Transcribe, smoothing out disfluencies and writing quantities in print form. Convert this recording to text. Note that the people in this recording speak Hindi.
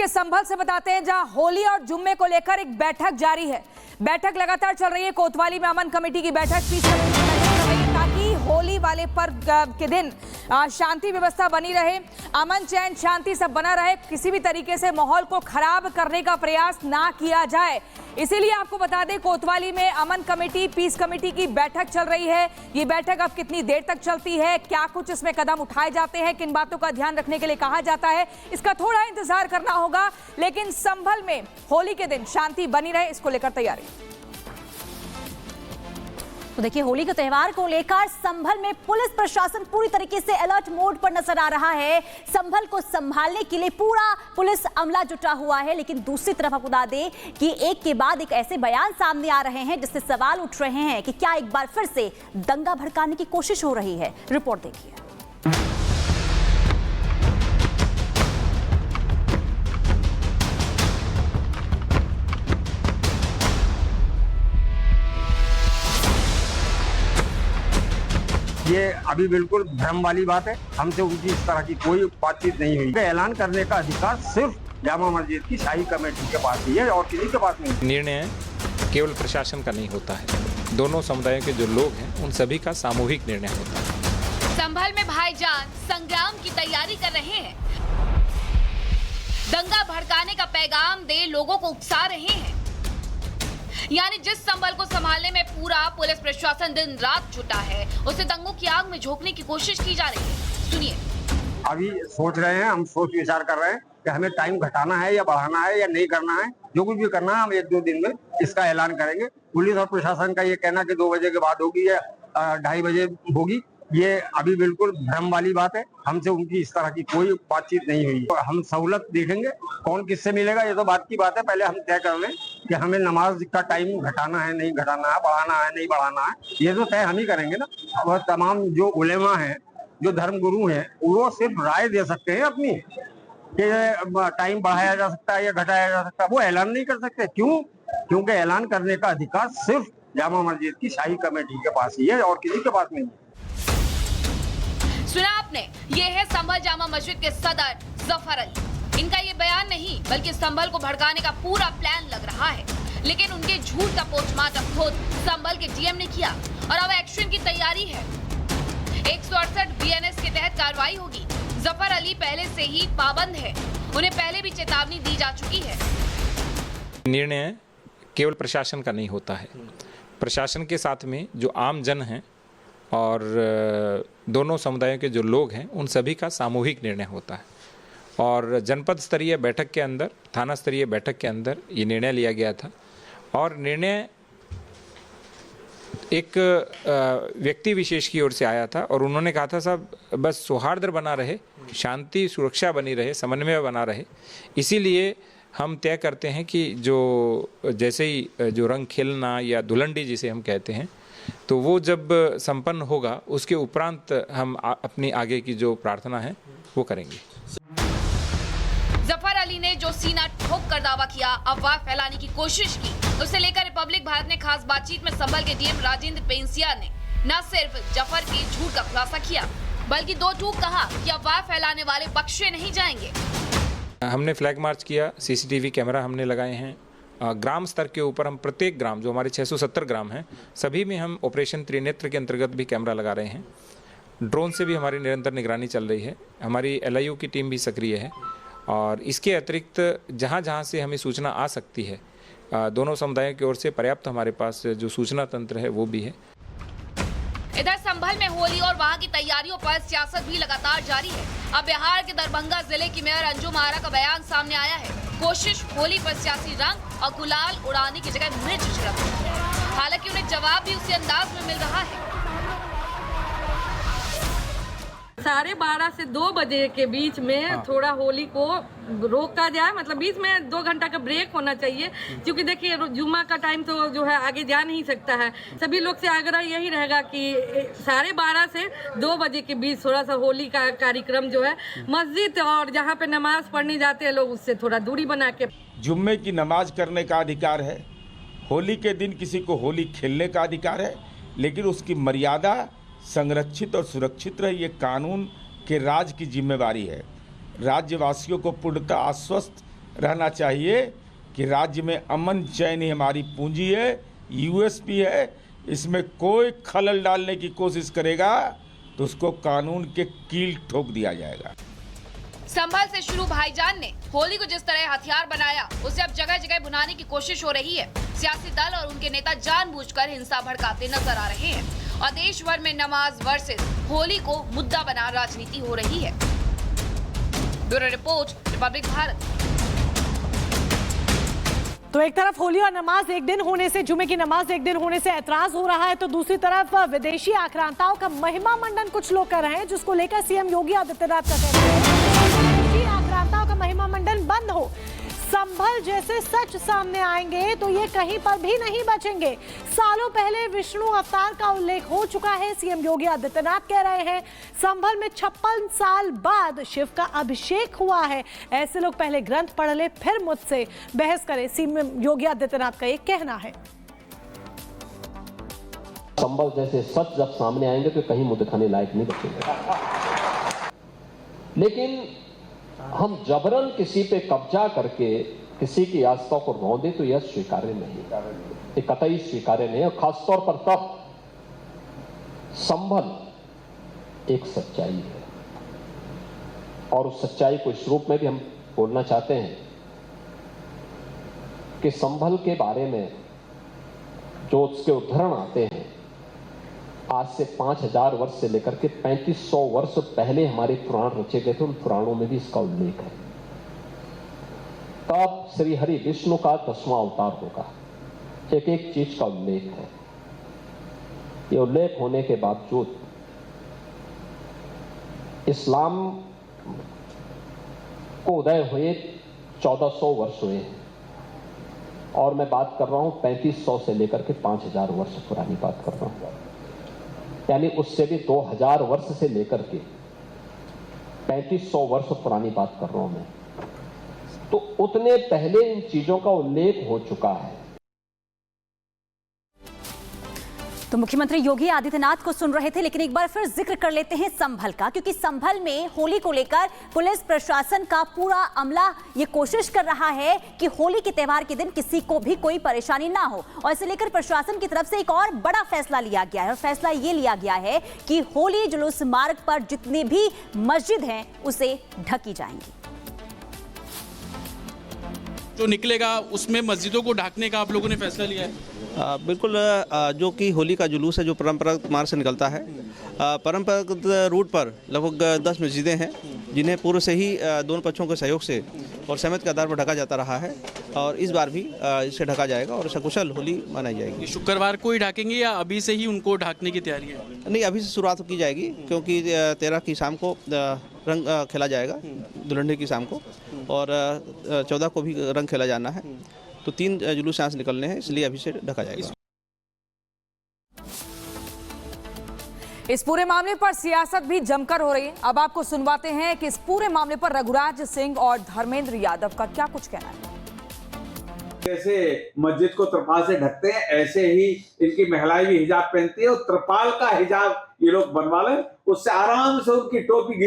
संभल से बताते हैं, जहां होली और जुम्मे को लेकर एक बैठक जारी है। बैठक लगातार चल रही है। कोतवाली में अमन कमेटी की बैठक पीस कमेटी की बैठक चल रही है ताकि होली वाले पर्व के दिन शांति व्यवस्था बनी रहे, अमन चैन शांति सब बना रहे, किसी भी तरीके से माहौल को खराब करने का प्रयास ना किया जाए। इसीलिए आपको बता दें, कोतवाली में अमन कमेटी पीस कमेटी की बैठक चल रही है। ये बैठक अब कितनी देर तक चलती है, क्या कुछ इसमें कदम उठाए जाते हैं, किन बातों का ध्यान रखने के लिए कहा जाता है, इसका थोड़ा इंतजार करना होगा। लेकिन संभल में होली के दिन शांति बनी रहे, इसको लेकर तैयारी। तो देखिए, होली के त्योहार को लेकर संभल में पुलिस प्रशासन पूरी तरीके से अलर्ट मोड पर नजर आ रहा है। संभल को संभालने के लिए पूरा पुलिस अमला जुटा हुआ है। लेकिन दूसरी तरफ आपको बता दें कि एक के बाद एक ऐसे बयान सामने आ रहे हैं जिससे सवाल उठ रहे हैं कि क्या एक बार फिर से दंगा भड़काने की कोशिश हो रही है। रिपोर्ट देखिए। ये अभी बिल्कुल भ्रम वाली बात है। हमसे उनकी इस तरह की कोई बातचीत नहीं हुई। ऐलान करने का अधिकार सिर्फ जामा मस्जिद की शाही कमेटी के पास ही है और किसी के पास नहीं। निर्णय केवल प्रशासन का नहीं होता है, दोनों समुदायों के जो लोग हैं उन सभी का सामूहिक निर्णय होता है। संभल में भाईजान संग्राम की तैयारी कर रहे हैं, दंगा भड़काने का पैगाम दे लोगों को उकसा रहे हैं। यानी जिस संभल को संभालने में पूरा पुलिस प्रशासन दिन रात जुटा है, उसे दंगों की आग में झोंकने की कोशिश की जा रही है। सुनिए। अभी सोच रहे हैं, हम सोच विचार कर रहे हैं कि हमें टाइम घटाना है या बढ़ाना है या नहीं करना है। जो कुछ भी करना है हम 1-2 दिन में इसका ऐलान करेंगे। पुलिस और प्रशासन का ये कहना कि 2 बजे के बाद होगी या 2:30 बजे होगी, ये अभी बिल्कुल भ्रम वाली बात है। हमसे उनकी इस तरह की कोई बातचीत नहीं हुई। हम सहूलत देखेंगे, कौन किससे मिलेगा ये तो बात की बात है। पहले हम तय कर लें कि हमें नमाज का टाइम घटाना है नहीं घटाना है, बढ़ाना है नहीं बढ़ाना है, ये तो तय हम ही करेंगे ना। और तमाम जो उलेमा हैं, जो धर्म गुरु हैं, वो सिर्फ राय दे सकते हैं अपनी कि टाइम बढ़ाया जा सकता है या घटाया जा सकता है। वो ऐलान नहीं कर सकते। क्यों? क्योंकि ऐलान करने का अधिकार सिर्फ जामा मस्जिद की शाही कमेटी के पास ही है और किसी के पास नहीं है। सुना आपने, ये है संभल जामा मस्जिद के सदर जफर अली। इनका ये बयान नहीं बल्कि संभल को भड़काने का पूरा प्लान लग रहा है। लेकिन उनके झूठ का पोस्टमार्टम खुद संभल के डीएम ने किया और अब एक्शन की तैयारी है। 168 बीएनएस के तहत कार्रवाई होगी। जफर अली पहले से ही पाबंद है, उन्हें पहले भी चेतावनी दी जा चुकी है। निर्णय केवल प्रशासन का नहीं होता है, प्रशासन के साथ में जो आम जन हैं और दोनों समुदायों के जो लोग हैं उन सभी का सामूहिक निर्णय होता है। और जनपद स्तरीय बैठक के अंदर, थाना स्तरीय बैठक के अंदर ये निर्णय लिया गया था। और निर्णय एक व्यक्ति विशेष की ओर से आया था और उन्होंने कहा था, साहब बस सौहार्द बना रहे, शांति सुरक्षा बनी रहे, समन्वय बना रहे। इसीलिए हम तय करते हैं कि जो जैसे ही जो रंग खेलना या धुलंडी जिसे हम कहते हैं, तो वो जब संपन्न होगा उसके उपरांत हम अपनी आगे की जो प्रार्थना है वो करेंगे। जफर अली ने जो सीना ठोक कर दावा किया, अफवाह फैलाने की कोशिश की, उसे लेकर रिपब्लिक भारत ने खास बातचीत में संभल के डीएम राजेंद्र पेंसिया ने न सिर्फ जफर के झूठ का खुलासा किया बल्कि 2 टूक कहा कि अफवाह फैलाने वाले बख्शे नहीं जाएंगे। हमने फ्लैग मार्च किया, सीसीटीवी कैमरा हमने लगाए हैं। ग्राम स्तर के ऊपर हम प्रत्येक ग्राम, जो हमारे 670 ग्राम हैं, सभी में हम ऑपरेशन त्रिनेत्र के अंतर्गत भी कैमरा लगा रहे हैं। ड्रोन से भी हमारी निरंतर निगरानी चल रही है। हमारी LIU की टीम भी सक्रिय है। और इसके अतिरिक्त जहाँ जहाँ से हमें सूचना आ सकती है, दोनों समुदायों की ओर से पर्याप्त हमारे पास जो सूचना तंत्र है वो भी है। इधर संभल में होली और वहां की तैयारियों पर सियासत भी लगातार जारी है। अब बिहार के दरभंगा जिले की मेयर अंजुम आरा का बयान सामने आया है। कोशिश होली पर सियासी रंग और गुलाल उड़ाने की जगह मिर्च छिड़कने की है। हालांकि उन्हें जवाब भी उसी अंदाज में मिल रहा है। 12:30 से 2 बजे के बीच में थोड़ा होली को रोका जाए, मतलब बीच में 2 घंटा का ब्रेक होना चाहिए। क्योंकि देखिए, जुम्मा का टाइम तो जो है आगे जा नहीं सकता है। सभी लोग से आग्रह यही रहेगा कि 12:30 से 2 बजे के बीच थोड़ा सा होली का कार्यक्रम जो है मस्जिद और जहाँ पे नमाज पढ़ने जाते हैं लोग, उससे थोड़ा दूरी बना के। जुम्मे की नमाज करने का अधिकार है, होली के दिन किसी को होली खेलने का अधिकार है, लेकिन उसकी मर्यादा संरक्षित और सुरक्षित रहे, ये कानून के राज की जिम्मेवारी है। राज्यवासियों को पूर्णतः आश्वस्त रहना चाहिए कि राज्य में अमन चैन ही हमारी पूंजी है, यूएसपी है। इसमें कोई खलल डालने की कोशिश करेगा तो उसको कानून के कील ठोक दिया जाएगा। संभल से शुरू भाईजान ने होली को जिस तरह हथियार बनाया, उसे अब जगह जगह भुनाने की कोशिश हो रही है। सियासी दल और उनके नेता जानबूझकर हिंसा भड़काते नजर आ रहे हैं और देश भर में नमाज वर्सेस होली को मुद्दा बना राजनीति हो रही है। Bureau report, Republic Bharat. तो एक तरफ होली और नमाज एक दिन होने से, जुमे की नमाज एक दिन होने से ऐतराज हो रहा है, तो दूसरी तरफ विदेशी आक्रांताओं का महिमा मंडन कुछ लोग कर रहे हैं, जिसको लेकर सीएम योगी आदित्यनाथ का कहना है विदेशी आक्रांताओं का महिमा मंडन बंद हो। संभल जैसे सच सामने आएंगे तो ये कहीं पर भी नहीं बचेंगे। सालों पहले विष्णु अवतार का उल्लेख हो चुका है, सीएम योगी आदित्यनाथ कह रहे हैं संभल में 56 साल बाद शिव का अभिषेक हुआ है। ऐसे लोग पहले ग्रंथ पढ़ ले फिर मुझसे बहस करें, सीएम योगी आदित्यनाथ का ये कहना है। संभल जैसे सच जब सामने आएंगे तो कहीं मुंह दिखाने लायक नहीं बचेंगे। लेकिन हम जबरन किसी पे कब्जा करके किसी की आस्था को रौंदे तो यह स्वीकार्य नहीं, ये कतई स्वीकार्य नहीं है। खासतौर पर तब संभल एक सच्चाई है और उस सच्चाई को इस रूप में भी हम बोलना चाहते हैं कि संभल के बारे में जो उसके उदाहरण आते हैं, आज से 5000 वर्ष से लेकर के 3500 वर्ष पहले हमारे पुराण रचे गए थे, उन पुराणों में भी इसका उल्लेख है। तब श्री हरि विष्णु का 10वां अवतार होगा, एक एक चीज का उल्लेख है। ये उल्लेख होने के बावजूद इस्लाम को उदय हुए 1400 वर्ष हुए हैं और मैं बात कर रहा हूं 3500 से लेकर के 5000 वर्ष पुरानी बात कर रहा हूं, यानी उससे भी 2000 वर्ष से लेकर के 3500 वर्ष पुरानी बात कर रहा हूं मैं। तो उतने पहले इन चीजों का उल्लेख हो चुका है। तो मुख्यमंत्री योगी आदित्यनाथ को सुन रहे थे, लेकिन एक बार फिर जिक्र कर लेते हैं संभल का, क्योंकि संभल में होली को लेकर पुलिस प्रशासन का पूरा अमला ये कोशिश कर रहा है कि होली के त्योहार के दिन किसी को भी कोई परेशानी ना हो, और इसे लेकर प्रशासन की तरफ से एक और बड़ा फैसला लिया गया है। और फैसला ये लिया गया है कि होली जुलूस मार्ग पर जितनी भी मस्जिद हैं उसे ढकी जाएंगी। जो निकलेगा उसमें मस्जिदों को ढकने का आप लोगों ने फैसला लिया है? बिल्कुल, जो कि होली का जुलूस है जो परंपरागत मार्ग से निकलता है, परंपरागत रूट पर लगभग 10 मस्जिदें हैं जिन्हें पूर्व से ही दोनों पक्षों के सहयोग से और सहमति के आधार पर ढका जाता रहा है, और इस बार भी इसे ढका जाएगा और सकुशल होली मनाई जाएगी। शुक्रवार को ही ढकेंगे या अभी से ही उनको ढकने की तैयारी है? नहीं, अभी से शुरुआत की जाएगी, क्योंकि 13 की शाम को रंग खेला जाएगा, दुल्हन की शाम को, और 14 को भी रंग खेला जाना है। तो 3 जुलूस यहाँ से निकलने हैं, इसलिए अभी से ढका जाएगा। इस पूरे मामले पर सियासत भी जमकर हो रही है। अब आपको सुनवाते हैं कि इस पूरे मामले पर रघुराज सिंह और धर्मेंद्र यादव का क्या कुछ कहना है। जैसे मस्जिद को त्रिपाल से ढकते हैं, ऐसे ही इनकी महिलाएं भी हिजाब पहनती है, और त्रिपाल का हिजाब ये लोग बनवा लें, उससे आराम से उनकी टोपी